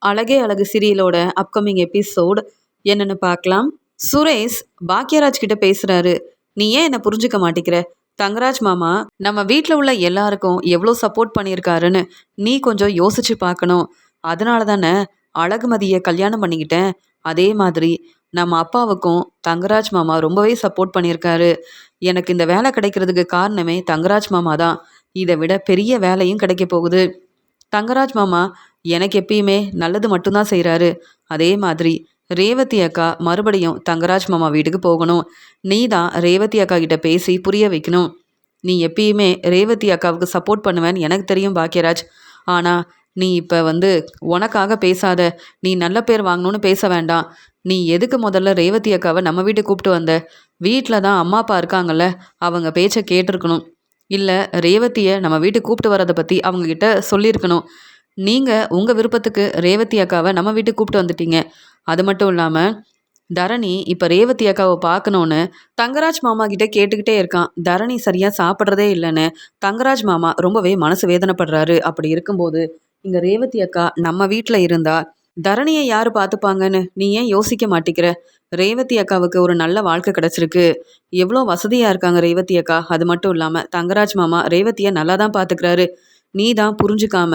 அழகே அழகு சீரியலோட upcoming episode என்னன்னு பார்க்கலாம். சுரேஷ் பாக்யராஜ் கிட்ட பேசுறாரு. நீ ஏன் என்ன புரிஞ்சுக்க மாட்டேங்கிற? தங்கராஜ் மாமா நம்ம வீட்டில் உள்ள எல்லாருக்கும் எவ்வளோ சப்போர்ட் பண்ணியிருக்காருன்னு நீ கொஞ்சம் யோசிச்சு பார்க்கணும். அதனால தானே அழகுமதியை கல்யாணம் பண்ணிக்கிட்டேன். அதே மாதிரி நம்ம அப்பாவுக்கும் தங்கராஜ் மாமா ரொம்பவே சப்போர்ட் பண்ணியிருக்காரு. எனக்கு இந்த வேலை கிடைக்கிறதுக்கு காரணமே தங்கராஜ் மாமா தான். இதை விட பெரிய வேலையும் கிடைக்க போகுது. தங்கராஜ் மாமா எனக்கு எப்பயுமே நல்லது மட்டும்தான் செய்கிறாரு. அதே மாதிரி ரேவதி அக்கா மறுபடியும் தங்கராஜ் மாமா வீட்டுக்கு போகணும். நீ தான் ரேவதி அக்கா கிட்ட பேசி புரிய வைக்கணும். நீ எப்பயுமே ரேவதி அக்காவுக்கு சப்போர்ட் பண்ணுவேன்னு எனக்கு தெரியும் பாக்யராஜ். ஆனால் நீ இப்போ உனக்காக பேசாத. நீ நல்ல பேர் வாங்கணும்னு பேச வேண்டாம். நீ எதுக்கு முதல்ல ரேவதி அக்காவை நம்ம வீட்டுக்கு கூப்பிட்டு வந்த? வீட்டில் தான் அம்மா அப்பா இருக்காங்கல்ல, அவங்க பேச்சை கேட்டிருக்கணும். இல்லை ரேவதியை நம்ம வீட்டுக்கு கூப்பிட்டு வரதை பற்றி அவங்கக்கிட்ட சொல்லியிருக்கணும். நீங்கள் உங்கள் விருப்பத்துக்கு ரேவதி அக்காவை நம்ம வீட்டுக்கு கூப்பிட்டு வந்துட்டீங்க. அது மட்டும் இல்லாமல் தரணி இப்போ ரேவதி அக்காவை பார்க்கணுன்னு தங்கராஜ் மாமா கிட்ட கேட்டுக்கிட்டே இருக்கான். தரணி சரியாக சாப்பிட்றதே இல்லைன்னு தங்கராஜ் மாமா ரொம்பவே மனசு வேதனைப்படுறாரு. அப்படி இருக்கும்போது இங்கே ரேவதி அக்கா நம்ம வீட்டில் இருந்தா தரணியை யார் பார்த்துப்பாங்கன்னு நீ ஏன் யோசிக்க மாட்டேங்கிற? ரேவதி அக்காவுக்கு ஒரு நல்ல வாழ்க்கை கிடச்சிருக்கு. எவ்வளோ வசதியாக இருக்காங்க ரேவதி அக்கா. அது மட்டும் இல்லாமல் தங்கராஜ் மாமா ரேவதியை நல்லா தான் பார்த்துக்கிறாரு. நீ தான் புரிஞ்சுக்காம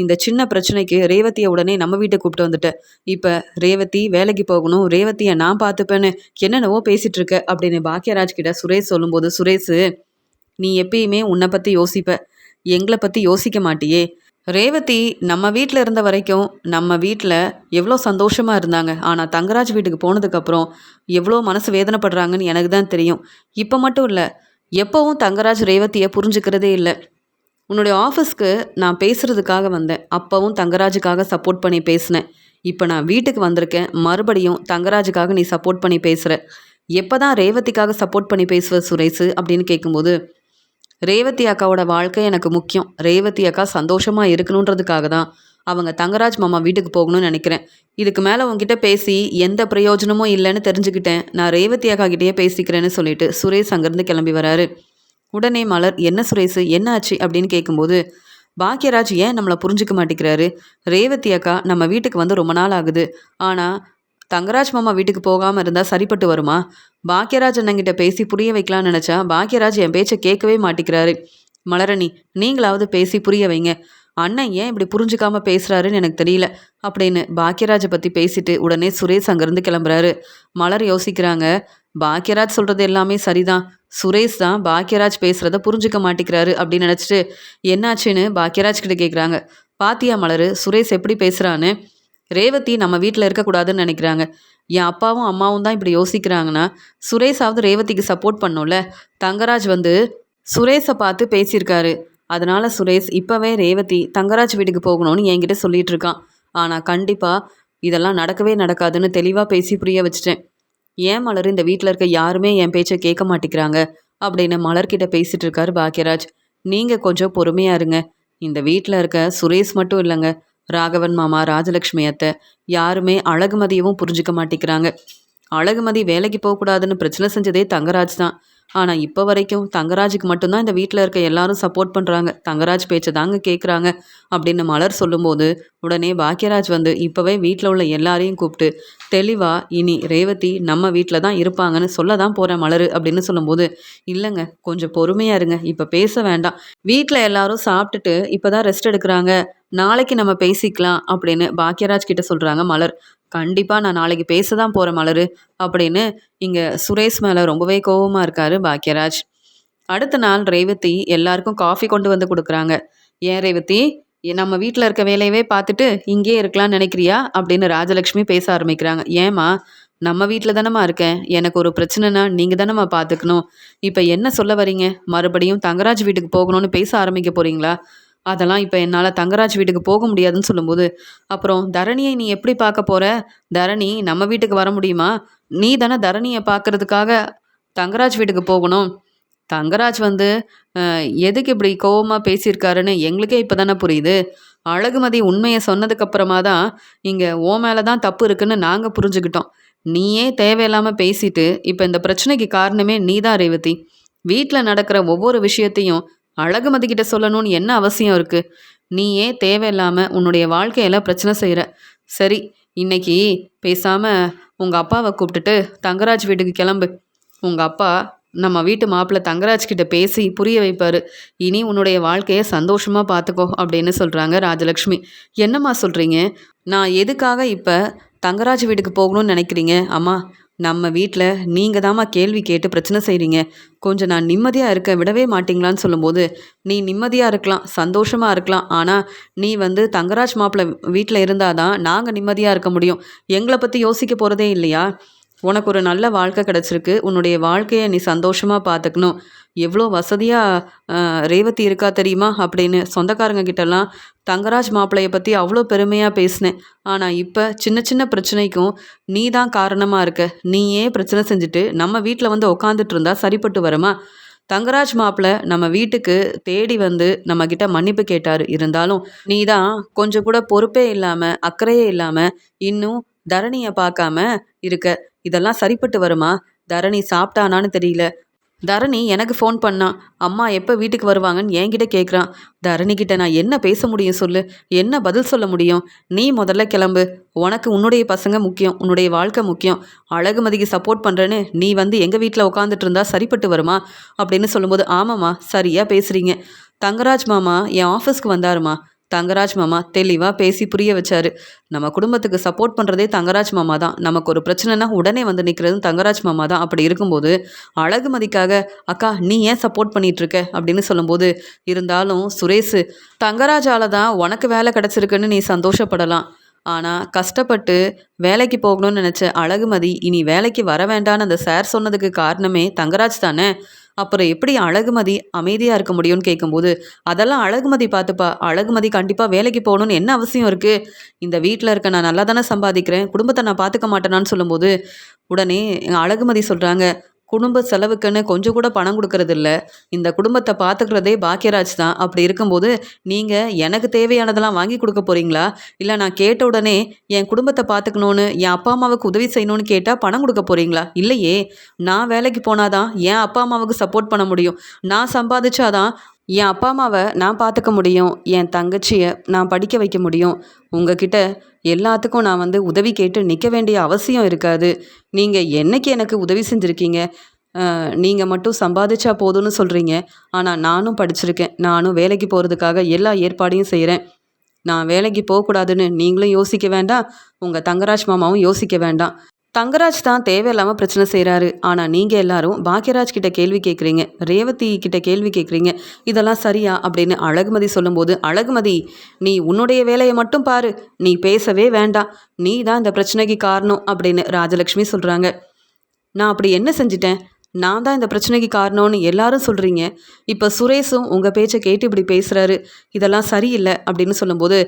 இந்த சின்ன பிரச்சனைக்கு ரேவதியை உடனே நம்ம வீட்டை கூப்பிட்டு வந்துட்ட. இப்போ ரேவதி வேலைக்கு போகணும், ரேவதியை நான் பார்த்துப்பேன்னு என்னென்னவோ பேசிகிட்டு இருக்க அப்படின்னு பாக்யராஜ் கிட்ட சுரேஷ் சொல்லும்போது, சுரேஷ் நீ எப்பயுமே உன்னை பற்றி யோசிப்ப, எங்களை பற்றி யோசிக்க மாட்டியே. ரேவதி நம்ம வீட்டில் இருந்த வரைக்கும் நம்ம வீட்டில் எவ்வளோ சந்தோஷமாக இருந்தாங்க. ஆனால் தங்கராஜ் வீட்டுக்கு போனதுக்கப்புறம் எவ்வளோ மனசு வேதனைப்படுறாங்கன்னு எனக்கு தான் தெரியும். இப்போ மட்டும் இல்லை, எப்போவும் தங்கராஜ் ரேவதியை புரிஞ்சுக்கிறதே இல்லை. உன்னுடைய ஆஃபீஸ்க்கு நான் பேசுகிறதுக்காக வந்தேன். அப்போவும் தங்கராஜுக்காக சப்போர்ட் பண்ணி பேசினேன். இப்போ நான் வீட்டுக்கு வந்திருக்கேன், மறுபடியும் தங்கராஜுக்காக நீ சப்போர்ட் பண்ணி பேசுகிற. எப்போ தான் ரேவதிக்காக சப்போர்ட் பண்ணி பேசுவ சுரேஷ் அப்படின்னு கேட்கும்போது, ரேவதி அக்காவோட வாழ்க்கை எனக்கு முக்கியம். ரேவதி அக்கா சந்தோஷமாக இருக்கணுன்றதுக்காக தான் அவங்க தங்கராஜ் மாமா வீட்டுக்கு போகணும்னு நினைக்கிறேன். இதுக்கு மேலே உங்ககிட்ட பேசி எந்த பிரயோஜனமும் இல்லைன்னு தெரிஞ்சுக்கிட்டேன். நான் ரேவதி அக்கா கிட்டேயே பேசிக்கிறேன்னு சொல்லிட்டு சுரேஷ் அங்கேருந்து கிளம்பி வராரு. உடனே மலர், என்ன சுரேஷ் என்ன ஆச்சு அப்படின்னு கேட்கும்போது, பாக்யராஜ் ஏன் நம்மளை புரிஞ்சுக்க மாட்டேங்கிறாரு? ரேவதி அக்கா நம்ம வீட்டுக்கு வந்து ரொம்ப நாள் ஆகுது. ஆனால் தங்கராஜ் மாமா வீட்டுக்கு போகாமல் இருந்தால் சரிப்பட்டு வருமா? பாக்யராஜ் அண்ணங்கிட்ட பேசி புரிய வைக்கலான்னு நினச்சா பாக்யராஜ் என் பேச்சை கேட்கவே மாட்டேங்கிறாரு. மலரணி, நீங்களாவது பேசி புரிய வைங்க. அண்ணன் ஏன் இப்படி புரிஞ்சுக்காம பேசுகிறாருன்னு எனக்கு தெரியல அப்படின்னு பாக்யராஜை பற்றி பேசிட்டு உடனே சுரேஷ் அங்கேருந்து கிளம்புறாரு. மலர் யோசிக்கிறாங்க, பாக்யராஜ் சொல்கிறது எல்லாமே சரிதான். சுரேஷ் தான் பாக்யராஜ் பேசுகிறத புரிஞ்சுக்க மாட்டேங்கிறாரு அப்படின்னு நினச்சிட்டு என்னாச்சுன்னு பாக்யராஜ் கிட்ட கேட்குறாங்க. பாத்தியா மலர், சுரேஷ் எப்படி பேசுகிறான்னு? ரேவதி நம்ம வீட்டில் இருக்கக்கூடாதுன்னு நினைக்கிறாங்க. என் அப்பாவும் அம்மாவும் தான் இப்படி யோசிக்கிறாங்கன்னா சுரேஷாவது ரேவதிக்கு சப்போர்ட் பண்ணும்ல. தங்கராஜ் சுரேஷை பார்த்து பேசியிருக்காரு. அதனால சுரேஷ் இப்போவே ரேவதி தங்கராஜ் வீட்டுக்கு போகணும்னு என்கிட்ட சொல்லிட்டு இருக்கான். ஆனால் கண்டிப்பாக இதெல்லாம் நடக்கவே நடக்காதுன்னு தெளிவாக பேசி புரிய வச்சுட்டேன். ஏன் மலர் இந்த வீட்டில் இருக்க யாருமே என் பேச்சை கேட்க மாட்டேங்கிறாங்க அப்படின்னு மலர்கிட்ட பேசிகிட்டு இருக்காரு பாக்யராஜ். நீங்கள் கொஞ்சம் பொறுமையாக இருங்க. இந்த வீட்டில் இருக்க சுரேஷ் மட்டும் இல்லைங்க, ராகவன் மாமா, ராஜலக்ஷ்மி அத்தை யாருமே அழகுமதியவும் புரிஞ்சுக்க மாட்டேங்கிறாங்க. அழகுமதி வேலைக்கு போகக்கூடாதுன்னு பிரச்சனை செஞ்சதே தங்கராஜ் தான். ஆனால் இப்போ வரைக்கும் தங்கராஜுக்கு மட்டும்தான் இந்த வீட்டில் இருக்க எல்லாரும் சப்போர்ட் பண்ணுறாங்க. தங்கராஜ் பேச்சை தாங்க கேட்குறாங்க அப்படின்னு மலர் சொல்லும்போது உடனே பாக்யராஜ் இப்போவே வீட்டில் உள்ள எல்லாரையும் கூப்பிட்டு தெளிவாக இனி ரேவதி நம்ம வீட்டில் தான் இருப்பாங்கன்னு சொல்ல தான் போகிறேன் மலர் அப்படின்னு சொல்லும்போது, இல்லைங்க கொஞ்சம் பொறுமையாக இருங்க, இப்போ பேச வேண்டாம். வீட்டில் எல்லாரும் சாப்பிட்டுட்டு இப்போ தான் ரெஸ்ட் எடுக்கிறாங்க, நாளைக்கு நம்ம பேசிக்கலாம் அப்படின்னு பாக்யராஜ் கிட்ட சொல்கிறாங்க மலர். கண்டிப்பாக நான் நாளைக்கு பேச தான் போகிறேன் மலர் அப்படின்னு இங்கே சுரேஷ் மேலே ரொம்பவே கோபமாக இருக்காரு பாக்யராஜ். அடுத்த நாள் ரேவதி எல்லாருக்கும் காஃபி கொண்டு வந்து கொடுக்குறாங்க. ஏன் ரேவதி, நம்ம வீட்டில் இருக்க வேலையவே பார்த்துட்டு இங்கே இருக்கலாம்னு நினைக்கிறியா அப்படின்னு ராஜலக்ஷ்மி பேச ஆரம்பிக்கிறாங்க. ஏம்மா, நம்ம வீட்டில் தானம்மா இருக்கேன், எனக்கு ஒரு பிரச்சனைனா நீங்கள் தானம்மா பார்த்துக்கணும். இப்போ என்ன சொல்ல வரீங்க? மறுபடியும் தங்கராஜ் வீட்டுக்கு போகணும்னு பேச ஆரம்பிக்க போகிறீங்களா? அதெல்லாம் இப்போ என்னால் தங்கராஜ் வீட்டுக்கு போக முடியாதுன்னு சொல்லும்போது, அப்புறம் தரணியை நீ எப்படி பார்க்க போகிற? தரணி நம்ம வீட்டுக்கு வர முடியுமா? நீ தானே தரணியை பார்க்கறதுக்காக தங்கராஜ் வீட்டுக்கு போகணும். தங்கராஜ் எதுக்கு இப்படி கோவமாக பேசியிருக்காருன்னு எங்களுக்கே இப்போ தானே புரியுது. அழகுமதி உண்மையை சொன்னதுக்கப்புறமா தான் இங்கே ஓ மேலே தான் தப்பு இருக்குன்னு நாங்கள் புரிஞ்சுக்கிட்டோம். நீயே தேவையில்லாமல் பேசிட்டு இப்போ இந்த பிரச்சனைக்கு காரணமே நீ தான் ரேவதி. வீட்டில் நடக்கிற ஒவ்வொரு விஷயத்தையும் அழகுமதி கிட்ட சொல்லணும்னு என்ன அவசியம் இருக்குது? நீயே தேவையில்லாமல் உன்னுடைய வாழ்க்கையில் பிரச்சனை செய்கிற. சரி, இன்னைக்கு பேசாமல் உங்கள் அப்பாவை கூப்பிட்டுட்டு தங்கராஜ் வீட்டுக்கு கிளம்பு. உங்கள் அப்பா நம்ம வீட்டு மாப்பிள்ளை தங்கராஜ் கிட்ட பேசி புரிய வைப்பார். இனி உன்னுடைய வாழ்க்கையை சந்தோஷமாக பார்த்துக்கோ அப்படின்னு சொல்கிறாங்க ராஜலக்ஷ்மி. என்னம்மா சொல்கிறீங்க? நான் எதுக்காக இப்போ தங்கராஜ் வீட்டுக்கு போகணும்னு நினைக்கிறீங்க அம்மா? நம்ம வீட்டில் நீங்கள் தாம்மா கேள்வி கேட்டு பிரச்சனை செய்கிறீங்க. கொஞ்சம் நான் நிம்மதியாக இருக்க விடவே மாட்டீங்களான்னு சொல்லும்போது, நீ நிம்மதியாக இருக்கலாம், சந்தோஷமாக இருக்கலாம். ஆனால் நீ தங்கராஜ் மாப்பிள்ளை வீட்டில் இருந்தால் தான் நாங்கள் நிம்மதியாக இருக்க முடியும். எங்களை பற்றி யோசிக்க போகிறதே இல்லையா? உனக்கு ஒரு நல்ல வாழ்க்கை கிடச்சிருக்கு. உன்னுடைய வாழ்க்கையை நீ சந்தோஷமாக பார்த்துக்கணும். எவ்வளோ வசதியாக ரேவதி இருக்கா தெரியுமா அப்படின்னு சொந்தக்காரங்க கிட்டலாம் தங்கராஜ் மாப்பிள்ளையை பற்றி அவ்வளோ பெருமையாக பேசினேன். ஆனால் இப்போ சின்ன சின்ன பிரச்சனைக்கும் நீ தான் காரணமாக இருக்க. நீயே பிரச்சனை செஞ்சுட்டு நம்ம வீட்டில் உக்காந்துட்டு இருந்தா சரிப்பட்டு வருமா? தங்கராஜ் மாப்பிள்ளை நம்ம வீட்டுக்கு தேடி நம்மக்கிட்ட மன்னிப்பு கேட்டார். இருந்தாலும் நீ தான் கொஞ்சம் கூட பொறுப்பே இல்லாமல் அக்கறையே இல்லாமல் இன்னும் தரணியை பார்க்காம இருக்க. இதெல்லாம் சரிப்பட்டு வருமா? தரணி சாப்பிட்டானான்னு தெரியல. தரணி எனக்கு ஃபோன் பண்ணான். அம்மா எப்போ வீட்டுக்கு வருவாங்கன்னு என்கிட்ட கேட்குறான். தரணிக்கிட்ட நான் என்ன பேச முடியும் சொல்லு? என்ன பதில் சொல்ல முடியும்? நீ முதல்ல கிளம்பு. உனக்கு உன்னுடைய பசங்க முக்கியம், உன்னுடைய வாழ்க்கை முக்கியம். அழகுமதிக்கு சப்போர்ட் பண்ணுறேன்னு நீ எங்கள் வீட்டில் உட்காந்துட்டு இருந்தா சரிப்பட்டு வருமா அப்படின்னு சொல்லும்போது, ஆமாம்மா சரியாக பேசுகிறீங்க. தங்கராஜ் மாமா என் ஆஃபீஸ்க்கு வந்தாருமா. தங்கராஜ் மாமா தெளிவாக பேசி புரிய வச்சாரு. நம்ம குடும்பத்துக்கு சப்போர்ட் பண்ணுறதே தங்கராஜ் மாமா தான். நமக்கு ஒரு பிரச்சனைனா உடனே நிற்கிறதும் தங்கராஜ் மாமா தான். அப்படி இருக்கும்போது அழகுமதிக்காக அக்கா நீ ஏன் சப்போர்ட் பண்ணிகிட்ருக்க அப்படின்னு சொல்லும்போது, இருந்தாலும் சுரேஷ் தங்கராஜால் தான் உனக்கு வேலை கிடச்சிருக்குன்னு நீ சந்தோஷப்படலாம். ஆனால் கஷ்டப்பட்டு வேலைக்கு போகணும்னு நினச்ச அழகுமதி இனி வேலைக்கு வர வேண்டான்னு அந்த சார் சொன்னதுக்கு காரணமே தங்கராஜ் தானே. அப்புறம் எப்படி அழகுமதி அமைதியாக இருக்க முடியும்னு கேட்கும்போது, அதெல்லாம் அழகுமதி பார்த்துப்பா. அழகுமதி கண்டிப்பாக வேலைக்கு போகணுன்னு என்ன அவசியம் இருக்குது? இந்த வீட்டில் இருக்க நான் நல்லா தானே சம்பாதிக்கிறேன், குடும்பத்தை நான் பார்த்துக்க மாட்டேனான்னு சொல்லும்போது, உடனே அழகுமதி சொல்கிறாங்க, குடும்ப செலவுக்குன்னு கொஞ்சம் கூட பணம் கொடுக்கறதில்ல. இந்த குடும்பத்தை பார்த்துக்கிறதே பாக்கியராஜ் தான். அப்படி இருக்கும்போது நீங்கள் எனக்கு தேவையானதெல்லாம் வாங்கி கொடுக்க போகிறீங்களா? இல்லை நான் கேட்ட உடனே என் குடும்பத்தை பார்த்துக்கணுன்னு என் அப்பா அம்மாவுக்கு உதவி செய்யணும்னு கேட்டால் பணம் கொடுக்க போகிறீங்களா? இல்லையே. நான் வேலைக்கு போனாதான் என் அப்பா அம்மாவுக்கு சப்போர்ட் பண்ண முடியும். நான் சம்பாதிச்சாதான் என் அப்பா அம்மாவை நான் பார்த்துக்க முடியும். என் தங்கச்சியை நான் படிக்க வைக்க முடியும். உங்ககிட்ட எல்லாத்துக்கும் நான் உதவி கேட்டு நிற்க வேண்டிய அவசியம் இருக்காது. நீங்கள் என்னைக்கு எனக்கு உதவி செஞ்சுருக்கீங்க? நீங்கள் மட்டும் சம்பாதிச்சா போதும்னு சொல்கிறீங்க. ஆனால் நானும் படிச்சிருக்கேன். நானும் வேலைக்கு போகிறதுக்காக எல்லா ஏற்பாடையும் செய்கிறேன். நான் வேலைக்கு போகக்கூடாதுன்னு நீங்களும் யோசிக்க வேண்டாம், உங்கள் தங்கராஜ் மாமாவும் யோசிக்க வேண்டாம். தங்கராஜ் தான் தேவையில்லாமல் பிரச்சனை செய்கிறாரு. ஆனால் நீங்கள் எல்லாரும் பாக்கியராஜ் கிட்ட கேள்வி கேட்குறீங்க, ரேவதி கிட்ட கேள்வி கேட்குறீங்க. இதெல்லாம் சரியா அப்படின்னு அழகுமதி சொல்லும்போது, அழகுமதி நீ உன்னுடைய வேலையை மட்டும் பாரு, நீ பேசவே வேண்டாம், நீ தான் இந்த பிரச்சனைக்கு காரணம் அப்படின்னு ராஜலக்ஷ்மி சொல்கிறாங்க. நான் அப்படி என்ன செஞ்சிட்டேன்? நான் தான் இந்த பிரச்சனைக்கு காரணம்னு எல்லாரும் சொல்கிறீங்க. இப்போ சுரேஷும் உங்கள் பேச்சை கேட்டு இப்படி பேசுகிறாரு. இதெல்லாம் சரியில்லை அப்படின்னு சொல்லும்போது,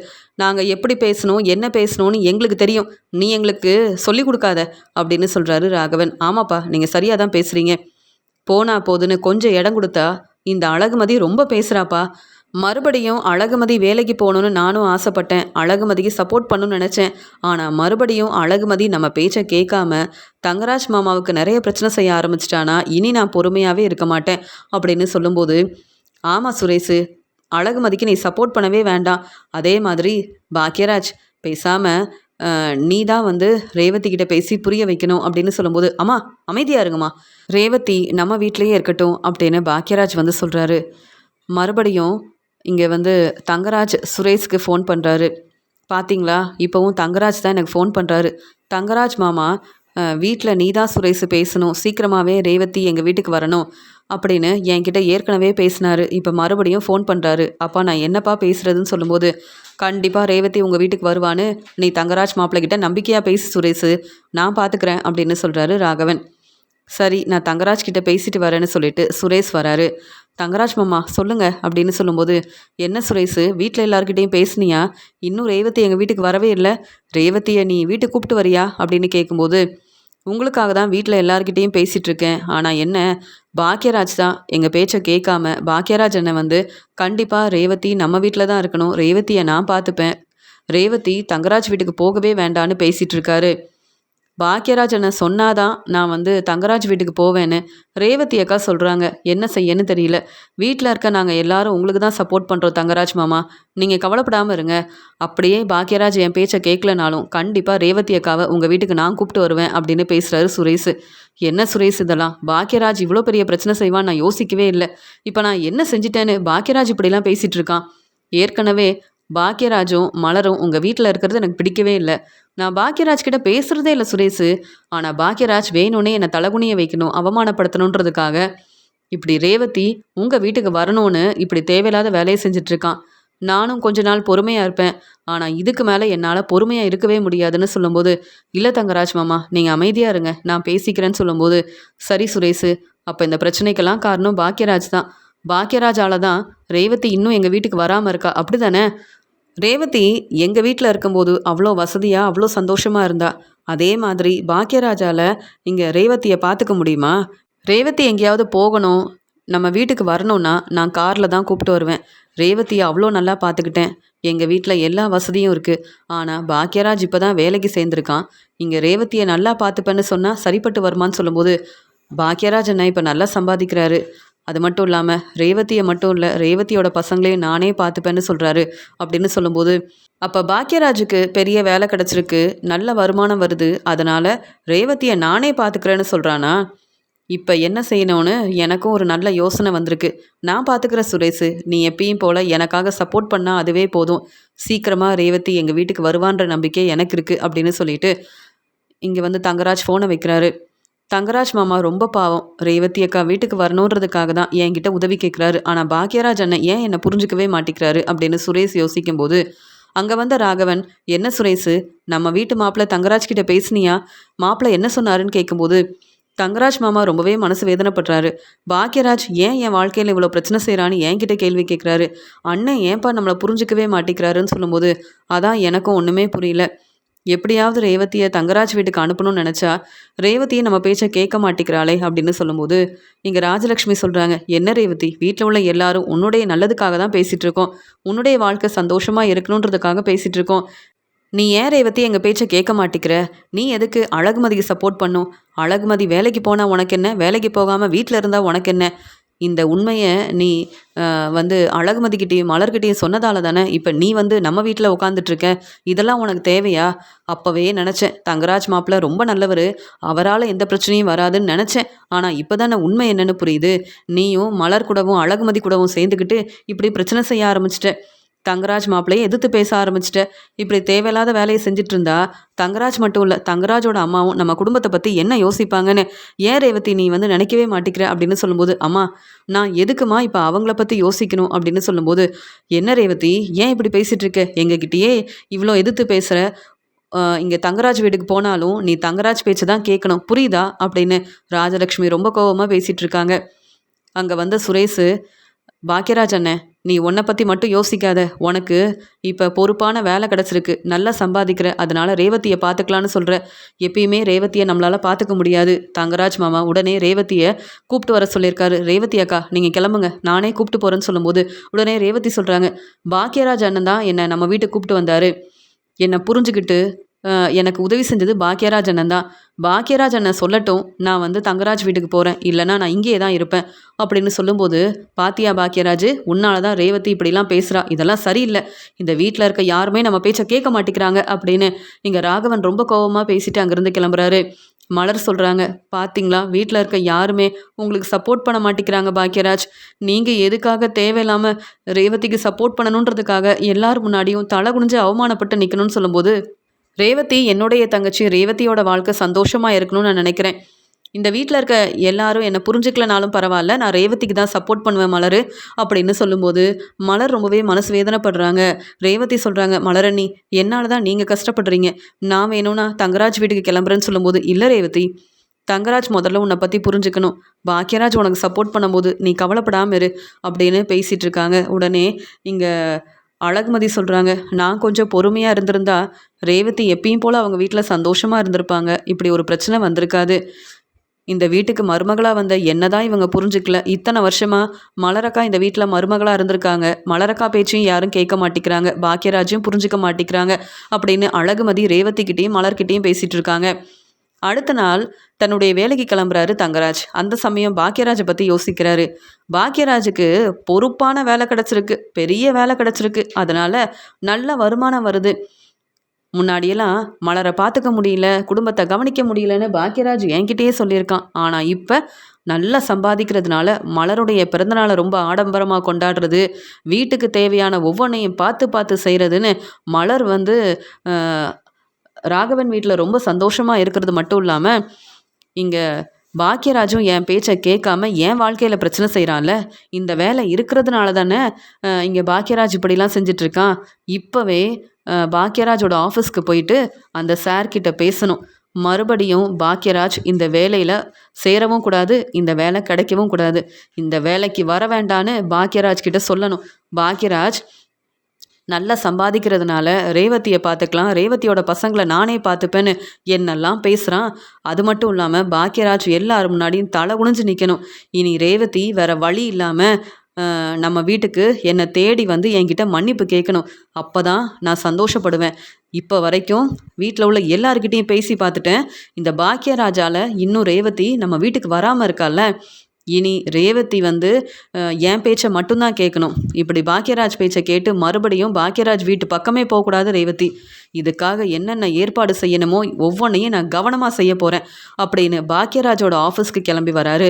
நாங்கள் எப்படி பேசணும் என்ன பேசணும்னு எங்களுக்கு தெரியும், நீ எங்களுக்கு சொல்லி கொடுக்காத அப்படின்னு சொல்கிறாரு ராகவன். ஆமாப்பா நீங்கள் சரியாக தான் பேசுகிறீங்க. போனா போதுன்னு கொஞ்சம் இடம் கொடுத்தா இந்த அழகுமதி ரொம்ப பேசுகிறாப்பா. மறுபடியும் அழகுமதி வேலைக்கு போகணுன்னு நானும் ஆசைப்பட்டேன். அழகுமதிக்கு சப்போர்ட் பண்ணணும்னு நினச்சேன். ஆனால் மறுபடியும் அழகுமதி நம்ம பேச்சை கேட்காம தங்கராஜ் மாமாவுக்கு நிறைய பிரச்சனை செய்ய ஆரம்பிச்சிட்டானா இனி நான் பொறுமையாகவே இருக்க மாட்டேன் அப்படின்னு சொல்லும்போது, ஆமாம் சுரேஷு, அழகுமதிக்கு நீ சப்போர்ட் பண்ணவே வேண்டாம். அதே மாதிரி பாக்கியராஜ் பேசாமல் நீ தான் ரேவதி கிட்ட பேசி புரிய வைக்கணும் அப்படின்னு சொல்லும்போது, அம்மா அமைதியாக இருங்கம்மா, ரேவதி நம்ம வீட்டிலையே இருக்கட்டும் அப்படின்னு பாக்கியராஜ் சொல்கிறாரு. மறுபடியும் இங்கே தங்கராஜ் சுரேஷ்க்கு ஃபோன் பண்ணுறாரு. பார்த்தீங்களா, இப்போவும் தங்கராஜ் தான் எனக்கு ஃபோன் பண்ணுறாரு. தங்கராஜ் மாமா வீட்டில் நீ தான் சுரேஷ் பேசணும், சீக்கிரமாகவே ரேவதி எங்கள் வீட்டுக்கு வரணும் அப்படின்னு என்கிட்ட ஏற்கனவே பேசினாரு. இப்போ மறுபடியும் ஃபோன் பண்ணுறாரு. அப்பா நான் என்னப்பா பேசுகிறதுன்னு சொல்லும்போது, கண்டிப்பாக ரேவதி உங்கள் வீட்டுக்கு வருவான்னு நீ தங்கராஜ் மாப்பிள்ளைகிட்ட நம்பிக்கையாக பேசு சுரேஷ், நான் பார்த்துக்கிறேன் அப்படின்னு சொல்கிறாரு ராகவன். சரி நான் தங்கராஜ் கிட்ட பேசிட்டு வரேன்னு சொல்லிட்டு சுரேஷ் வராரு. தங்கராஜ் மாமா சொல்லுங்க அப்படின்னு சொல்லும்போது, என்ன சுரேஷ் வீட்டில் எல்லாருக்கிட்டையும் பேசுனியா? இன்னும் ரேவதி எங்கள் வீட்டுக்கு வரவே இல்லை. ரேவதியை நீ வீட்டுக்கு கூப்பிட்டு வரியா அப்படின்னு கேட்கும்போது, உங்களுக்காக தான் வீட்டில் எல்லாருக்கிட்டையும் பேசிகிட்ருக்கேன். ஆனால் என்ன, பாக்கியராஜ் தான் எங்கள் பேச்சை கேட்காம பாக்கியராஜ் என்னை கண்டிப்பாக ரேவதி நம்ம வீட்டில் தான் இருக்கணும், ரேவதியை நான் பார்த்துப்பேன், ரேவதி தங்கராஜ் வீட்டுக்கு போகவே வேண்டான்னு பேசிகிட்டு இருக்காரு. பாக்கியராஜ் என்ன சொன்னாதான் நான் வந்து தங்கராஜ் வீட்டுக்கு போவேன்னு ரேவதி அக்கா சொல்கிறாங்க. என்ன செய்யன்னு தெரியல. வீட்டில் இருக்க நாங்கள் எல்லாரும் உங்களுக்கு தான் சப்போர்ட் பண்ணுறோம் தங்கராஜ் மாமா. நீங்கள் கவலைப்படாமல் இருங்க. அப்படியே பாக்கியராஜ் என் பேச்சை கேட்கலனாலும் கண்டிப்பாக ரேவதி அக்காவை உங்கள் வீட்டுக்கு நான் கூப்பிட்டு வருவேன் அப்படின்னு பேசுகிறாரு சுரேஷ். என்ன சுரேஷ் இதெல்லாம்? பாக்கியராஜ் இவ்வளோ பெரிய பிரச்சனை செய்வான் நான் யோசிக்கவே இல்லை. இப்போ நான் என்ன செஞ்சிட்டேன்னு பாக்கியராஜ் இப்படிலாம் பேசிகிட்டு இருக்கான். ஏற்கனவே பாக்கியராஜும் மலரும் உங்கள் வீட்டில் இருக்கிறது எனக்கு பிடிக்கவே இல்லை. நான் பாக்கியராஜ் கிட்ட பேசுகிறதே இல்லை சுரேஷ். ஆனால் பாக்கியராஜ் வேணும்னே என்னை தலகுனிய வைக்கணும், அவமானப்படுத்தணுன்றதுக்காக இப்படி ரேவதி உங்கள் வீட்டுக்கு வரணும்னு இப்படி தேவையில்லாத வேலையை செஞ்சிட்ருக்கான். நானும் கொஞ்ச நாள் பொறுமையாக இருப்பேன். ஆனால் இதுக்கு மேலே என்னால் பொறுமையாக இருக்கவே முடியாதுன்னு சொல்லும்போது, இல்லை தங்கராஜ் மாமா நீங்கள் அமைதியாக இருங்க, நான் பேசிக்கிறேன்னு சொல்லும்போது, சரி சுரேஷ், அப்போ இந்த பிரச்சனைக்கெல்லாம் காரணம் பாக்கியராஜ் தான். பாக்கியராஜால தான் ரேவதி இன்னும் எங்கள் வீட்டுக்கு வராமல் இருக்கா, அப்படி தானே? ரேவதி எங்கள் வீட்டில் இருக்கும்போது அவ்வளோ வசதியாக அவ்வளோ சந்தோஷமாக இருந்தா. அதே மாதிரி பாக்கியராஜால் இங்கே ரேவதியை பார்த்துக்க முடியுமா? ரேவதி எங்கேயாவது போகணும், நம்ம வீட்டுக்கு வரணும்னா நான் காரில் தான் கூப்பிட்டு வருவேன். ரேவதியை அவ்வளோ நல்லா பார்த்துக்கிட்டேன். எங்கள் வீட்டில் எல்லா வசதியும் இருக்குது. ஆனால் பாக்கியராஜ் இப்போ தான் வேலைக்கு சேர்ந்துருக்கான். இங்கே ரேவதியை நல்லா பார்த்துப்பேன்னு சொன்னால் சரிப்பட்டு வருமான்னு சொல்லும்போது, பாக்கியராஜ் என்ன இப்போ நல்லா சம்பாதிக்கிறாரு. அது மட்டும் இல்லாமல் ரேவதியை மட்டும் இல்லை, ரேவதியோட பசங்களையும் நானே பார்த்துப்பேன்னு சொல்கிறாரு அப்படின்னு சொல்லும்போது, அப்போ பாக்கியராஜுக்கு பெரிய வேலை கிடச்சிருக்கு, நல்ல வருமானம் வருது, அதனால் ரேவதியை நானே பார்த்துக்கிறேன்னு சொல்கிறானா? இப்போ என்ன செய்யணும்னு எனக்கும் ஒரு நல்ல யோசனை வந்திருக்கு. நான் பார்த்துக்கிறேன் சுரேஷ், நீ எப்பயும் போல் எனக்காக சப்போர்ட் பண்ணால் அதுவே போதும். சீக்கிரமாக ரேவதி எங்கள் வீட்டுக்கு வருவான்ற நம்பிக்கை எனக்கு இருக்குது அப்படின்னு சொல்லிட்டு இங்கே வந்து தங்கராஜ் ஃபோனை வைக்கிறாரு. தங்கராஜ் மாமா ரொம்ப பாவம். ரேவதி அக்கா வீட்டுக்கு வரணுன்றதுக்காக தான் என்கிட்ட உதவி கேட்குறாரு. ஆனால் பாக்கியராஜ் அண்ணன் ஏன் என்னை புரிஞ்சுக்கவே மாட்டேங்கிறாரு அப்படின்னு சுரேஷ் யோசிக்கும்போது, அங்கே வந்த ராகவன், என்ன சுரேஷ், நம்ம வீட்டு மாப்பிள்ளை தங்கராஜ் கிட்ட பேசுனியா? மாப்பிள்ளை என்ன சொன்னாருன்னு கேட்கும்போது, தங்கராஜ் மாமா ரொம்பவே மனசு வேதனைப்படுறாரு. பாக்கியராஜ் ஏன் என் வாழ்க்கையில் இவ்வளோ பிரச்சனை செய்கிறான்னு என்கிட்ட கேள்வி கேட்குறாரு. அண்ணன் ஏன்ப்பா நம்மளை புரிஞ்சிக்கவே மாட்டேங்கிறாருன்னு சொல்லும்போது, அதான் எனக்கும் ஒன்றுமே புரியல. எப்படியாவது ரேவதியை தங்கராஜ் வீட்டுக்கு அனுப்பணும்னு நினச்சா ரேவதியை நம்ம பேச்சை கேட்க மாட்டேங்கிறாளே அப்படின்னு சொல்லும்போது, இங்கே ராஜலக்ஷ்மி சொல்கிறாங்க, என்ன ரேவதி, வீட்டில் உள்ள எல்லாரும் உன்னுடைய நல்லதுக்காக தான் பேசிகிட்டு இருக்கோம். உன்னுடைய வாழ்க்கை சந்தோஷமாக இருக்கணுன்றதுக்காக பேசிகிட்டு இருக்கோம். நீ ஏன் ரேவதி எங்கள் பேச்சை கேட்க மாட்டேங்கிற? நீ எதுக்கு அழகுமதிக்கு சப்போர்ட் பண்ணும்? அழகுமதி வேலைக்கு போனால் உனக்கு என்ன? வேலைக்கு போகாமல் வீட்டில் இருந்தால் உனக்கு என்ன? இந்த உண்மையை நீ வந்து அழகுமதிக்கிட்டேயும் மலர்கிட்டையும் சொன்னதால தானே இப்போ நீ வந்து நம்ம வீட்டில் உட்காந்துட்ருக்க. இதெல்லாம் உனக்கு தேவையா? அப்போவே நினச்சேன் தங்கராஜ் மாப்பிள்ளை ரொம்ப நல்லவர், அவரால் எந்த பிரச்சனையும் வராதுன்னு நினச்சேன். ஆனால் இப்போ தானே உண்மை என்னென்னு புரியுது. நீயும் மலர் கூடவும் அழகுமதி கூடவும் சேர்ந்துக்கிட்டு இப்படி பிரச்சனை செய்ய ஆரம்பிச்சிட்ட. தங்கராஜ் மாப்பிள்ளையை எதிர்த்து பேச ஆரம்பிச்சிட்ட. இப்படி தேவையில்லாத வேலையை செஞ்சுட்டு இருந்தா தங்கராஜ் மட்டும் இல்லை, தங்கராஜோட அம்மாவும் நம்ம குடும்பத்தை பற்றி என்ன யோசிப்பாங்கன்னு ஏன் ரேவதி நீ வந்து நினைக்கவே மாட்டேங்கிற அப்படின்னு சொல்லும்போது, அம்மா நான் எதுக்குமா இப்போ அவங்கள பற்றி யோசிக்கணும் அப்படின்னு சொல்லும்போது, என்ன ரேவதி ஏன் இப்படி பேசிகிட்டு இருக்க? எங்ககிட்டயே இவ்வளோ எதிர்த்து பேசுகிற. இங்கே தங்கராஜ் வீட்டுக்கு போனாலும் நீ தங்கராஜ் பேச்சு தான் கேட்கணும், புரியுதா அப்படின்னு ராஜலக்ஷ்மி ரொம்ப கோபமாக பேசிகிட்டு இருக்காங்க. அங்கே வந்த சுரேஷ், பாக்கியராஜ் அண்ணன், நீ உன்னை பற்றி மட்டும் யோசிக்காத. உனக்கு இப்போ பொறுப்பான வேலை கிடச்சிருக்கு, நல்லா சம்பாதிக்கிற, அதனால் ரேவதியை பார்த்துக்கலான்னு சொல்கிற. எப்பயுமே ரேவதியை நம்மளால் பார்த்துக்க முடியாது. தங்கராஜ் மாமா உடனே ரேவதியை கூப்பிட்டு வர சொல்லியிருக்காரு. ரேவதி அக்கா நீங்கள் கிளம்புங்க, நானே கூப்பிட்டு போகிறேன்னு சொல்லும்போது உடனே ரேவதி சொல்கிறாங்க, பாக்கியராஜ் அண்ணன் தான் என்னை நம்ம வீட்டுக்கு கூப்பிட்டு வந்தார். என்னை புரிஞ்சுக்கிட்டு எனக்கு உதவி செஞ்சது பாக்கியராஜ் அண்ணன் தான். பாக்கியராஜ் அண்ணன் சொல்லட்டும், நான் வந்து தங்கராஜ் வீட்டுக்கு போகிறேன், இல்லைனா நான் இங்கேயே தான் இருப்பேன் அப்படின்னு சொல்லும்போது, பாத்தியா பாக்கியராஜ், உன்னால தான் ரேவதி இப்படிலாம் பேசுகிறா, இதெல்லாம் சரியில்லை. இந்த வீட்டில் இருக்க யாருமே நம்ம பேச்சை கேட்க மாட்டேங்கிறாங்க அப்படின்னு இங்கே ராகவன் ரொம்ப கோபமாக பேசிட்டு அங்கேருந்து கிளம்புறாரு. மலர் சொல்கிறாங்க, பார்த்தீங்களா வீட்டில் இருக்க யாருமே உங்களுக்கு சப்போர்ட் பண்ண மாட்டேங்கிறாங்க பாக்கியராஜ். நீங்கள் எதுக்காக தேவையில்லாமல் ரேவதிக்கு சப்போர்ட் பண்ணணுன்றதுக்காக எல்லார் முன்னாடியும் தலை குனிஞ்சு அவமானப்பட்டு நிற்கணும்னு சொல்லும்போது, ரேவதி என்னுடைய தங்கச்சி, ரேவதியோட வாழ்க்கை சந்தோஷமாக இருக்கணும்னு நான் நினைக்கிறேன். இந்த வீட்டில் இருக்க எல்லாரும் என்னை புரிஞ்சுக்கலனாலும் பரவாயில்ல, நான் ரேவதிக்கு தான் சப்போர்ட் பண்ணுவேன் மலர் அப்படின்னு சொல்லும்போது, மலர் ரொம்பவே மனசு வேதனைப்படுறாங்க. ரேவதி சொல்கிறாங்க, மலரணி என்னால் தான் நீங்கள் கஷ்டப்படுறீங்க, நான் வேணும்னா தங்கராஜ் வீட்டுக்கு கிளம்புறேன்னு சொல்லும்போது, இல்லை ரேவதி, தங்கராஜ் முதல்ல உன்னை பற்றி புரிஞ்சுக்கணும். பாக்கியராஜ் உனக்கு சப்போர்ட் பண்ணும்போது நீ கவலைப்படாமல் இரு அப்படின்னு பேசிகிட்டு இருக்காங்க. உடனே இங்கே அழகுமதி சொல்கிறாங்க, நான் கொஞ்சம் பொறுமையாக இருந்திருந்தா ரேவதி எப்பயும் போல் அவங்க வீட்டில் சந்தோஷமாக இருந்திருப்பாங்க, இப்படி ஒரு பிரச்சனை வந்திருக்காது. இந்த வீட்டுக்கு மருமகளாக வந்த என்ன தான் இவங்க புரிஞ்சுக்கல. இத்தனை வருஷமாக மலரக்கா இந்த வீட்டில் மருமகளாக இருந்திருக்காங்க, மலரக்கா பேச்சையும் யாரும் கேட்க மாட்டேங்கிறாங்க, பாக்கியராஜையும் புரிஞ்சுக்க மாட்டேங்கிறாங்க அப்படின்னு அழகுமதி ரேவதிக்கிட்டேயும் மலர்கிட்டையும் பேசிகிட்டு இருக்காங்க. அடுத்த நாள் தன்னுடைய வேலைக்கு கிளம்புறாரு தங்கராஜ். அந்த சமயம் பாக்கியராஜை பற்றி யோசிக்கிறாரு. பாக்கியராஜுக்கு பொறுப்பான வேலை கிடச்சிருக்கு, பெரிய வேலை கிடச்சிருக்கு. அதனால் நல்ல வருமானம் வருது. முன்னாடியெல்லாம் மலரை பார்த்துக்க முடியல, குடும்பத்தை கவனிக்க முடியலன்னு பாக்கியராஜ் என்கிட்டயே சொல்லியிருக்கான். ஆனால் இப்போ நல்லா சம்பாதிக்கிறதுனால மலருடைய பிறந்தநாளை ரொம்ப ஆடம்பரமாக கொண்டாடுறது, வீட்டுக்கு தேவையான ஒவ்வொன்றையும் பார்த்து பார்த்து செய்கிறதுன்னு மலர் வந்து ராகவன் வீட்டில் ரொம்ப சந்தோஷமாக இருக்கிறது மட்டும் இல்லாமல் இங்கே பாக்கியராஜும் என் பேச்சை கேட்காம என் வாழ்க்கையில் பிரச்சனை செய்கிறான்ல, இந்த வேலை இருக்கிறதுனால தானே இங்கே பாக்கியராஜ் இப்படிலாம் செஞ்சிட்ருக்கான். இப்போவே பாக்கியராஜோட ஆஃபீஸ்க்கு போயிட்டு அந்த சார்கிட்ட பேசணும். மறுபடியும் பாக்கியராஜ் இந்த வேலையில் சேரவும் கூடாது, இந்த வேலை கிடைக்கவும் கூடாது. இந்த வேலைக்கு வர வேண்டான்னு பாக்கியராஜ் கிட்ட சொல்லணும். பாக்கியராஜ் நல்லா சம்பாதிக்கிறதுனால ரேவதியை பார்த்துக்கலாம், ரேவதியோட பசங்களை நானே பார்த்துப்பேன்னு என்னெல்லாம் பேசுகிறான். அது மட்டும் இல்லாமல் பாக்கியராஜ் எல்லாரும் முன்னாடியும் தலை குனிஞ்சு நிற்கணும். இனி ரேவதி வேற வழி இல்லாமல் நம்ம வீட்டுக்கு என்னை தேடி வந்து என்கிட்ட மன்னிப்பு கேட்கணும். அப்போ தான் நான் சந்தோஷப்படுவேன். இப்போ வரைக்கும் வீட்டில் உள்ள எல்லாருக்கிட்டையும் பேசி பார்த்துட்டேன். இந்த பாக்கியராஜால் இன்னும் ரேவதி நம்ம வீட்டுக்கு வராமல் இருக்கால, இனி ரேவதி வந்து என் பேச்சை மட்டும்தான் கேட்கணும். இப்படி பாக்கியராஜ் பேச்சை கேட்டு மறுபடியும் பாக்கியராஜ் வீட்டு பக்கமே போகக்கூடாது ரேவதி. இதுக்காக என்னென்ன ஏற்பாடு செய்யணுமோ ஒவ்வொன்றையும் நான் கவனமாக செய்ய போகிறேன் அப்படின்னு பாக்கியராஜோட ஆஃபீஸ்க்கு கிளம்பி வராரு.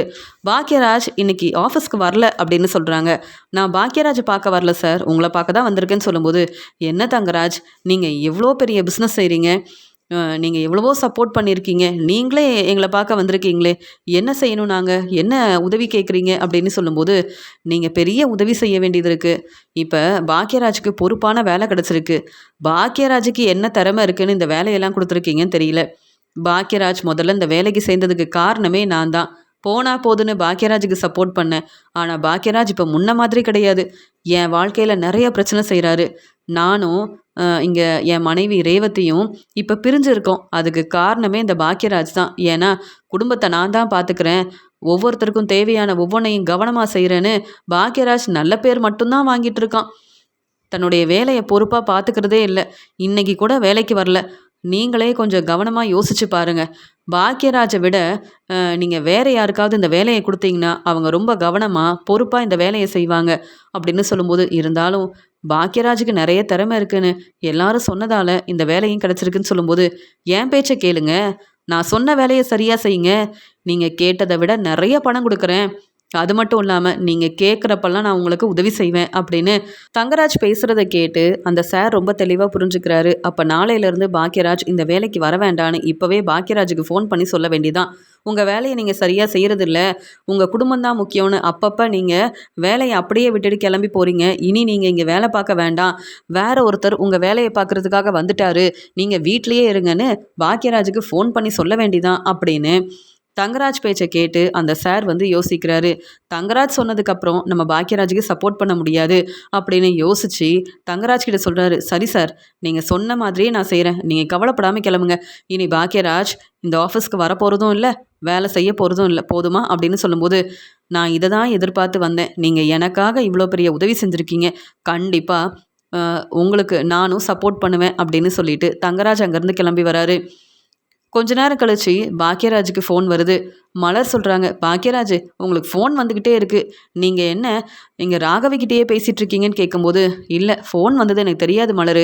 பாக்கியராஜ் இன்னைக்கு ஆஃபீஸ்க்கு வரல அப்படின்னு சொல்கிறாங்க. நான் பாக்கியராஜை பார்க்க வரல சார், உங்களை பார்க்க தான் வந்திருக்கேன்னு சொல்லும்போது, என்ன தங்கராஜ் நீங்கள் எவ்வளோ பெரிய பிஸ்னஸ் செய்கிறீங்க, நீங்கள் எவ்வளவோ சப்போர்ட் பண்ணியிருக்கீங்க, நீங்களே எங்களை பார்க்க வந்திருக்கீங்களே, என்ன செய்யணும், நாங்கள் என்ன உதவி கேட்குறீங்க அப்படின்னு சொல்லும்போது, நீங்கள் பெரிய உதவி செய்ய வேண்டியது இருக்குது. இப்போ பாக்கியராஜுக்கு பொறுப்பான வேலை கிடச்சிருக்கு. பாக்கியராஜுக்கு என்ன திறமை இருக்குன்னு இந்த வேலையெல்லாம் கொடுத்துருக்கீங்கன்னு தெரியல. பாக்கியராஜ் முதல்ல இந்த வேலைக்கு சேர்ந்ததுக்கு காரணமே நான் தான். போனா போதுன்னு பாக்கியராஜுக்கு சப்போர்ட் பண்ணேன். ஆனால் பாக்கியராஜ் இப்போ முன்ன மாதிரி கிடையாது. என் வாழ்க்கையில் நிறைய பிரச்சனை செய்கிறாரு. நானும் இங்கே என் மனைவி ரேவதியும் இப்போ பிரிஞ்சிருக்கோம். அதுக்கு காரணமே இந்த பாக்கியராஜ் தான். ஏன்னா குடும்பத்தை நான் தான் பார்த்துக்கிறேன், ஒவ்வொருத்தருக்கும் தேவையான ஒவ்வொன்றையும் கவனமாக செய்கிறேன்னு பாக்கியராஜ் நல்ல பேர் மட்டும்தான் வாங்கிட்டு இருக்கான். தன்னுடைய வேலையை பொறுப்பாக பார்த்துக்கிறதே இல்லை. இன்னைக்கு கூட வேலைக்கு வரல. நீங்களே கொஞ்சம் கவனமாக யோசிச்சு பாருங்கள். பாக்கியராஜை விட நீங்கள் வேறு யாருக்காவது இந்த வேலையை கொடுத்தீங்கன்னா அவங்க ரொம்ப கவனமாக பொறுப்பாக இந்த வேலையை செய்வாங்க அப்படின்னு சொல்லும்போது, இருந்தாலும் பாக்கியராஜுக்கு நிறைய திறமை இருக்குன்னு எல்லாரும் சொன்னதால் இந்த வேலையும் கிடச்சிருக்குன்னு சொல்லும்போது, என் பேச்சை கேளுங்க, நான் சொன்ன வேலையை சரியாக செய்யுங்க, நீங்கள் கேட்டதை விட நிறைய பணம் கொடுக்குறேன், அது மட்டும் இல்லாமல் நீங்கள் கேட்குறப்பெல்லாம் நான் உங்களுக்கு உதவி செய்வேன் அப்படின்னு தங்கராஜ் பேசுகிறத கேட்டு அந்த சார் ரொம்ப தெளிவாக புரிஞ்சுக்கிறாரு. அப்போ நாளையிலேருந்து பாக்கியராஜ் இந்த வேலைக்கு வர வேண்டான்னு இப்போவே பாக்கியராஜுக்கு ஃபோன் பண்ணி சொல்ல வேண்டியதான். உங்கள் வேலையை நீங்கள் சரியாக செய்கிறதில்ல, உங்கள் குடும்பம்தான் முக்கியம்னு அப்பப்போ நீங்கள் வேலையை அப்படியே விட்டுட்டு கிளம்பி போகிறீங்க. இனி நீங்கள் இங்கே வேலை பார்க்க வேண்டாம், வேற ஒருத்தர் உங்கள் வேலையை பார்க்குறதுக்காக வந்துட்டாரு, நீங்கள் வீட்லேயே இருங்கன்னு பாக்கியராஜுக்கு ஃபோன் பண்ணி சொல்ல வேண்டியதான் அப்படின்னு தங்கராஜ் பேச்சை கேட்டு அந்த சார் வந்து யோசிக்கிறாரு. தங்கராஜ் சொன்னதுக்கப்புறம் நம்ம பாக்கியராஜுக்கு சப்போர்ட் பண்ண முடியாது அப்படின்னு யோசித்து தங்கராஜ் கிட்ட சொல்கிறாரு. சரி சார், நீங்கள் சொன்ன மாதிரியே நான் செய்கிறேன், நீங்கள் கவலைப்படாமல் கிளம்புங்க. இனி பாக்கியராஜ் இந்த ஆஃபீஸ்க்கு வரப்போகிறதும் இல்லை, வேலை செய்ய போகிறதும் இல்லை, போதுமா அப்படின்னு சொல்லும்போது, நான் இதை தான் எதிர்பார்த்து வந்தேன். நீங்கள் எனக்காக இவ்வளோ பெரிய உதவி செஞ்சுருக்கீங்க, கண்டிப்பாக உங்களுக்கு நானும் சப்போர்ட் பண்ணுவேன் அப்படின்னு சொல்லிட்டு தங்கராஜ் அங்கேருந்து கிளம்பி வராரு. கொஞ்ச நேரம் கழிச்சு பாக்கியராஜுக்கு ஃபோன் வருது. மலர் சொல்கிறாங்க, பாக்கியராஜ் உங்களுக்கு ஃபோன் வந்துக்கிட்டே இருக்குது, நீங்கள் என்ன இங்கே ராகவிக்கிட்டேயே பேசிகிட்டு இருக்கீங்கன்னு கேட்கும்போது, இல்லை ஃபோன் வந்தது எனக்கு தெரியாது மலர்,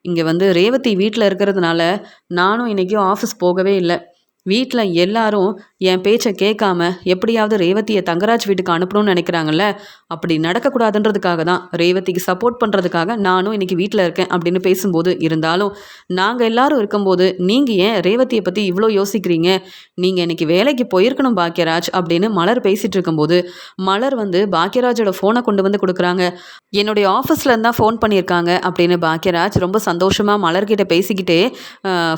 இங்கே வந்து ரேவதி வீட்டில் இருக்கிறதுனால நானும் இன்றைக்கும் ஆஃபீஸ் போகவே இல்லை. வீட்டில் எல்லாரும் என் பேச்சை கேட்காம எப்படியாவது ரேவதியை தங்கராஜ் வீட்டுக்கு அனுப்பணும்னு நினைக்கிறாங்கல்ல, அப்படி நடக்கக்கூடாதுன்றதுக்காக தான், ரேவதிக்கு சப்போர்ட் பண்ணுறதுக்காக நானும் இன்றைக்கி வீட்டில் இருக்கேன் அப்படின்னு பேசும்போது, இருந்தாலும் நாங்கள் எல்லாரும் இருக்கும்போது நீங்கள் ஏன் ரேவதியை பற்றி இவ்வளோ யோசிக்கிறீங்க, நீங்கள் இன்றைக்கி வேலைக்கு போயிருக்கணும் பாக்கியராஜ் அப்படின்னு மலர் பேசிகிட்டு இருக்கும்போது, மலர் வந்து பாக்கியராஜோட ஃபோனை கொண்டு வந்து கொடுக்குறாங்க. என்னுடைய ஆஃபீஸ்லேருந்து தான் ஃபோன் பண்ணியிருக்காங்க அப்படின்னு பாக்கியராஜ் ரொம்ப சந்தோஷமாக மலர்கிட்ட பேசிக்கிட்டே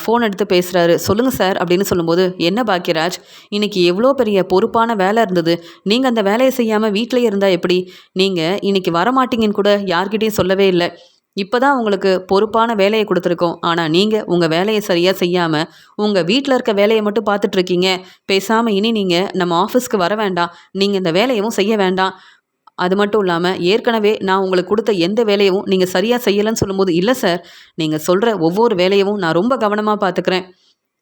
ஃபோன் எடுத்து பேசுகிறாரு. சொல்லுங்கள் சார் அப்படின்னு சொல்லும்போது, என்ன பாக்கியராஜ், இன்னைக்கு எவ்வளோ பெரிய பொறுப்பான வேலை இருந்தது, நீங்கள் அந்த வேலையை செய்யாமல் வீட்டிலேயே இருந்தால் எப்படி, நீங்கள் இன்னைக்கு வரமாட்டீங்கன்னு கூட யார்கிட்டையும் சொல்லவே இல்லை, இப்போ தான் உங்களுக்கு பொறுப்பான வேலையை கொடுத்துருக்கோம், ஆனால் நீங்கள் உங்கள் வேலையை சரியாக செய்யாமல் உங்கள் வீட்டில் இருக்க வேலையை மட்டும் பார்த்துட்ருக்கீங்க, பேசாமல் இனி நீங்கள் நம்ம ஆஃபீஸ்க்கு வர வேண்டாம், நீங்கள் இந்த வேலையவும் செய்ய வேண்டாம், அது மட்டும் இல்லாமல் ஏற்கனவே நான் உங்களுக்கு கொடுத்த எந்த வேலையவும் நீங்கள் சரியாக செய்யலைன்னு சொல்லும்போது, இல்லை சார், நீங்கள் சொல்கிற ஒவ்வொரு வேலையவும் நான் ரொம்ப கவனமாக பார்த்துக்கிறேன்,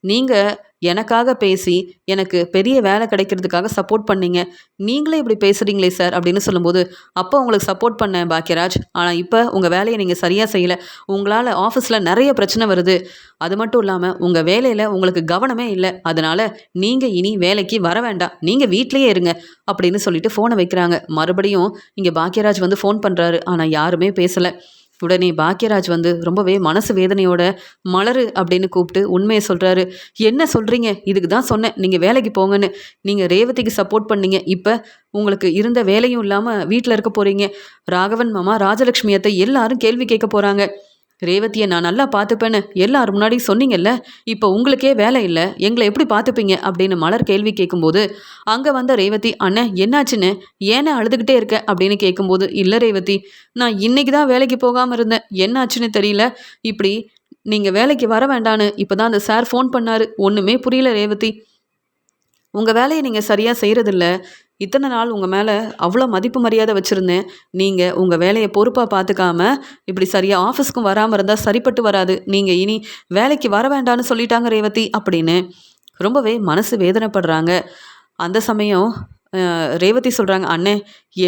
நீங்கள் எனக்காக பேசி எனக்கு பெரிய வேலை கிடைக்கிறதுக்காக சப்போர்ட் பண்ணீங்க. நீங்களே இப்படி பேசுகிறீங்களே சார் அப்படின்னு சொல்லும்போது, அப்போ உங்களுக்கு சப்போர்ட் பண்ணேன் பாக்யராஜ். ஆனால் இப்போ உங்கள் வேலையை நீங்கள் சரியாக செய்யலை. உங்களால் ஆஃபீஸில் நிறைய பிரச்சனை வருது. அது மட்டும் இல்லாமல் உங்கள் வேலையில் உங்களுக்கு கவனமே இல்லை. அதனால் நீங்கள் இனி வேலைக்கு வர வேண்டாம். நீங்கள் வீட்டிலேயே இருங்க அப்படின்னு சொல்லிட்டு ஃபோனை வைக்கிறாங்க. மறுபடியும் இங்கே பாக்யராஜ் வந்து ஃபோன் பண்ணுறாரு. ஆனால் யாருமே பேசலை. உடனே பாக்யராஜ் வந்து ரொம்பவே மனசு வேதனையோட மலரு அப்படின்னு கூப்பிட்டு உண்மையை சொல்கிறாரு. என்ன சொல்கிறீங்க? இதுக்கு தான் சொன்னேன் நீங்கள் வேலைக்கு போங்கன்னு. நீங்கள் ரேவதிக்கு சப்போர்ட் பண்ணீங்க. இப்போ உங்களுக்கு இருந்த வேலையும் இல்லாமல் வீட்டில் இருக்க போகிறீங்க. ராகவன் மாமா, ராஜலக்ஷ்மி அத்தை எல்லாரும் கேள்வி கேட்க போகிறாங்க. ரேவதியை நான் நல்லா பார்த்துப்பேன்னு எல்லாரும் முன்னாடி சொன்னீங்கல்ல. இப்போ உங்களுக்கே வேலை இல்லை, எங்களை எப்படி பார்த்துப்பீங்க அப்படின்னு மலர் கேள்வி கேட்கும்போது, அங்கே வந்த ரேவதி, அண்ணே என்னாச்சுன்னு ஏன்னா அழுதுகிட்டே இருக்க அப்படின்னு கேட்கும்போது, இல்லை ரேவதி, நான் இன்னைக்கு தான் வேலைக்கு போகாமல் இருந்தேன். என்னாச்சுன்னு தெரியல. இப்படி நீங்கள் வேலைக்கு வர வேண்டான்னு இப்போ தான் அந்த சார் ஃபோன் பண்ணார். ஒன்றுமே புரியல ரேவதி. உங்கள் வேலையை நீங்கள் சரியாக செய்கிறதில்ல. இத்தனை நாள் உங்கள் மேலே அவ்வளோ மதிப்பு மரியாதை வச்சுருந்தேன். நீங்கள் உங்கள் வேலையை பொறுப்பாக பார்த்துக்காம இப்படி சரியாக ஆஃபீஸ்க்கும் வராமல் இருந்தால் சரிப்பட்டு வராது. நீங்கள் இனி வேலைக்கு வர வேண்டான்னு சொல்லிட்டாங்க ரேவதி அப்படின்னு ரொம்பவே மனசு வேதனைப்படுறாங்க. அந்த சமயம் ரேவதி சொல்கிறாங்க, அண்ணே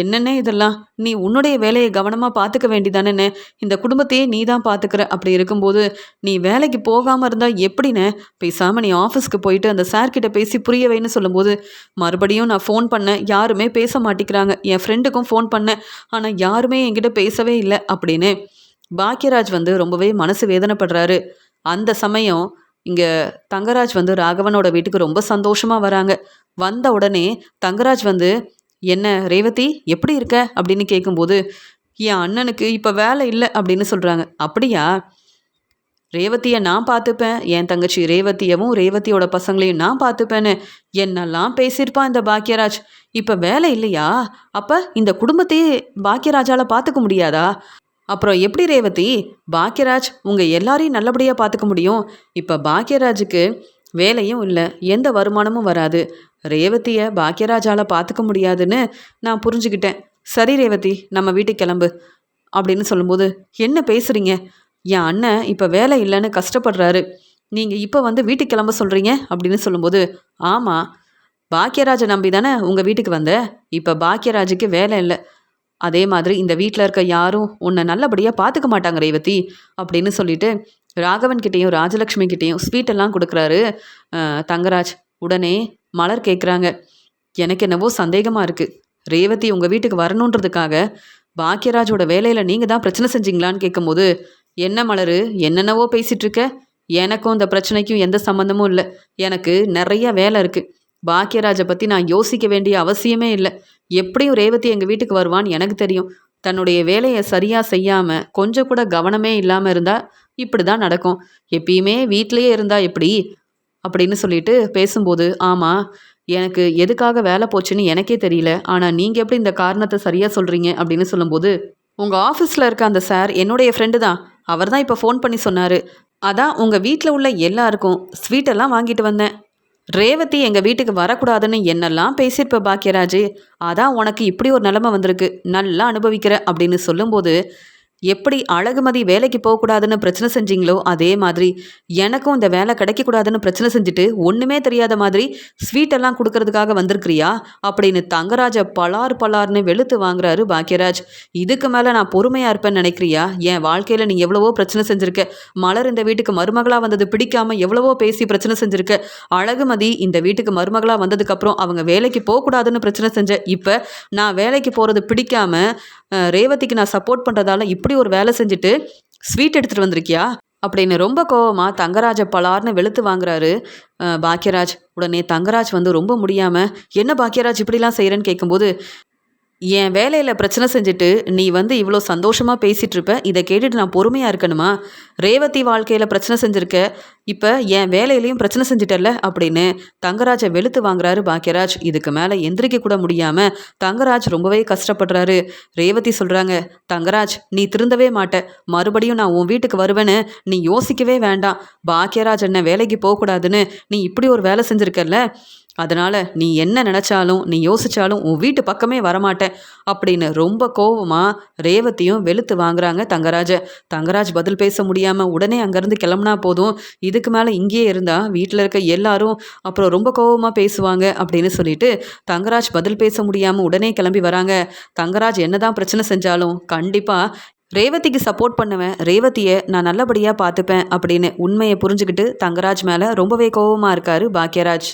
என்னண்ணே இதெல்லாம், நீ உன்னுடைய வேலையை கவனமாக பார்த்துக்க வேண்டிதானே. இந்த குடும்பத்தையே நீ தான் பார்த்துக்கிற. அப்படி இருக்கும்போது நீ வேலைக்கு போகாமல் இருந்தால் எப்படிண்ணே? பேசாமல் நீ ஆஃபீஸ்க்கு போயிட்டு அந்த சார்கிட்ட பேசி புரிய வைன்னு சொல்லும்போது, மறுபடியும் நான் ஃபோன் பண்ணேன், யாருமே பேச மாட்டேங்கிறாங்க. என் ஃப்ரெண்டுக்கும் ஃபோன் பண்ணேன், ஆனால் யாருமே என்கிட்ட பேசவே இல்லை அப்படின்னு பாக்யராஜ் வந்து ரொம்பவே மனசு வேதனைப்படுறாரு. அந்த சமயம் இங்கே தங்கராஜ் வந்து ராகவனோட வீட்டுக்கு ரொம்ப சந்தோஷமாக வராங்க. வந்த உடனே தங்கராஜ் வந்து, என்ன ரேவதி எப்படி இருக்க அப்படின்னு கேட்கும்போது, என் அண்ணனுக்கு இப்போ வேலை இல்லை அப்படின்னு சொல்கிறாங்க. அப்படியா? ரேவதியை நான் பார்த்துப்பேன், என் தங்கச்சி ரேவதியவும் ரேவதியோட பசங்களையும் நான் பார்த்துப்பேன்னு என்னெல்லாம் பேசியிருப்பான் இந்த பாக்யராஜ். இப்போ வேலை இல்லையா? அப்போ இந்த குடும்பத்தையே பாக்யராஜால் பார்த்துக்க முடியாதா? அப்புறம் எப்படி ரேவதி பாக்யராஜ் உங்கள் எல்லாரையும் நல்லபடியாக பார்த்துக்க முடியும்? இப்போ பாக்யராஜுக்கு வேலையும் இல்லை, எந்த வருமானமும் வராது. ரேவதியை பாக்யராஜால் பார்த்துக்க முடியாதுன்னு நான் புரிஞ்சுக்கிட்டேன். சரி ரேவதி, நம்ம வீட்டுக்கு கிளம்பு அப்படின்னு சொல்லும்போது, என்ன பேசுகிறீங்க? என் அண்ணன் இப்போ வேலை இல்லைன்னு கஷ்டப்படுறாரு. நீங்கள் இப்போ வந்து வீட்டுக்கு கிளம்ப சொல்கிறீங்க அப்படின்னு சொல்லும்போது, ஆமாம், பாக்யராஜை நம்பி தானே உங்கள் வீட்டுக்கு வந்த. இப்போ பாக்யராஜுக்கு வேலை இல்லை. அதே மாதிரி இந்த வீட்டில் இருக்க யாரும் உன்னை நல்லபடியாக பார்த்துக்க மாட்டாங்க ரேவதி அப்படின்னு சொல்லிட்டு ராகவன் கிட்டேயும் ராஜலக்ஷ்மி கிட்டேயும் ஸ்வீட்டெல்லாம் கொடுக்குறாரு தங்கராஜ். உடனே மலர் கேட்குறாங்க, எனக்கு என்னவோ சந்தேகமாக இருக்குது. ரேவதி உங்கள் வீட்டுக்கு வரணுன்றதுக்காக பாக்யராஜோட வேலையில் நீங்கள் தான் பிரச்சனை செஞ்சீங்களான்னு கேட்கும்போது, என்ன மலரு என்னென்னவோ பேசிகிட்ருக்க? எனக்கும் இந்த பிரச்சனைக்கும் எந்த சம்மந்தமும் இல்லை. எனக்கு நிறைய வேலை இருக்குது. பாக்யராஜை பற்றி நான் யோசிக்க வேண்டிய அவசியமே இல்லை. எப்படியும் ரேவதி எங்கள் வீட்டுக்கு வருவான்னு எனக்கு தெரியும். தன்னுடைய வேலையை சரியாக செய்யாமல் கொஞ்சம் கூட கவனமே இல்லாமல் இருந்தால் இப்படி தான் நடக்கும். எப்பயுமே வீட்டிலையே இருந்தால் எப்படி அப்படின்னு சொல்லிட்டு பேசும்போது, ஆமாம், எனக்கு எதுக்காக வேலை போச்சுன்னு எனக்கே தெரியல. ஆனால் நீங்கள் எப்படி இந்த காரணத்தை சரியாக சொல்கிறீங்க அப்படின்னு சொல்லும்போது, உங்கள் ஆஃபீஸில் இருக்க அந்த சார் என்னுடைய ஃப்ரெண்டு தான். அவர் தான் இப்போ ஃபோன் பண்ணி சொன்னார். அதான் உங்கள் வீட்டில் உள்ள எல்லாருக்கும் ஸ்வீட்டெல்லாம் வாங்கிட்டு வந்தேன். ரேவதி எங்கள் வீட்டுக்கு வரக்கூடாதுன்னு என்னெல்லாம் பேசியிருப்ப பாக்யராஜ். அதான் உனக்கு இப்படி ஒரு நிலைமை வந்திருக்கு, நல்லா அனுபவிக்கிற அப்படின்னு சொல்லும்போது, எப்படி அழகுமதி வேலைக்கு போகக்கூடாதுன்னு பிரச்சனை செஞ்சீங்களோ அதே மாதிரி எனக்கும் இந்த வேலை கிடைக்கக்கூடாதுன்னு பிரச்சனை செஞ்சுட்டு ஒன்றுமே தெரியாத மாதிரி ஸ்வீட்டெல்லாம் கொடுக்கறதுக்காக வந்திருக்கிறியா அப்படின்னு தங்கராஜை பலார்னு வெளுத்து வாங்குறாரு பாக்யராஜ். இதுக்கு மேலே நான் பொறுமையாக இருப்பேன்னு நினைக்கிறியா? என் வாழ்க்கையில் நீ எவ்வளவோ பிரச்சனை செஞ்சுருக்க. மலர் இந்த வீட்டுக்கு மருமகளாக வந்தது பிடிக்காமல் எவ்வளவோ பேசி பிரச்சனை செஞ்சுருக்க. அழகுமதி இந்த வீட்டுக்கு மருமகளாக வந்ததுக்கப்புறம் அவங்க வேலைக்கு போகக்கூடாதுன்னு பிரச்சனை செஞ்ச. இப்போ நான் வேலைக்கு போகிறது பிடிக்காமல் ரேவதிக்கு நான் சப்போர்ட் பண்ணுறதால இப்படி ஒரு வேலை செஞ்சுட்டு ஸ்வீட் எடுத்துகிட்டு வந்திருக்கியா அப்படின்னு ரொம்ப கோவமாக தங்கராஜை பலார்னு வெளுத்து வாங்குறாரு பாக்யராஜ். உடனே தங்கராஜ் வந்து ரொம்ப முடியாமல், என்ன பாக்யராஜ் இப்படிலாம் செய்கிறேன்னு கேட்கும்போது, என் வேலையில் பிரச்சனை செஞ்சுட்டு நீ வந்து இவ்வளோ சந்தோஷமாக பேசிகிட்டு இருப்ப, இதை கேட்டுட்டு நான் பொறுமையாக இருக்கணுமா? ரேவதி வாழ்க்கையில் பிரச்சனை செஞ்சுருக்க, இப்போ என் வேலையிலையும் பிரச்சனை செஞ்சுட்டல அப்படின்னு தங்கராஜை வெளுத்து வாங்குறாரு பாக்யராஜ். இதுக்கு மேலே எந்திரிக்க கூட முடியாமல் தங்கராஜ் ரொம்பவே கஷ்டப்படுறாரு. ரேவதி சொல்கிறாங்க, தங்கராஜ் நீ திருந்தவே மாட்ட, மறுபடியும் நான் உன் வீட்டுக்கு வருவேன்னு நீ யோசிக்கவே வேண்டாம். பாக்யராஜ் என்ன வேலைக்கு போகக்கூடாதுன்னு நீ இப்படி ஒரு வேலை செஞ்சுருக்கல, அதனால் நீ என்ன நினச்சாலும் நீ யோசிச்சாலும் உன் வீட்டு பக்கமே வரமாட்டேன் அப்படின்னு ரொம்ப கோவமாக ரேவதியும் வெளுத்து வாங்குறாங்க தங்கராஜை. தங்கராஜ் பதில் பேச முடியாமல் உடனே அங்கேருந்து கிளம்புனா போதும், இதுக்கு மேலே இங்கேயே இருந்தால் வீட்டில் இருக்க எல்லாரும் அப்புறம் ரொம்ப கோவமாக பேசுவாங்க அப்படின்னு சொல்லிட்டு தங்கராஜ் பதில் பேச முடியாமல் உடனே கிளம்பி வராங்க. தங்கராஜ் என்னதான் பிரச்சனை செஞ்சாலும் கண்டிப்பாக ரேவதிக்கு சப்போர்ட் பண்ணுவேன், ரேவதியை நான் நல்லபடியாக பார்த்துப்பேன் அப்படின்னு உண்மையை புரிஞ்சுக்கிட்டு தங்கராஜ் மேலே ரொம்பவே கோவமாக இருக்காரு பாக்யராஜ்.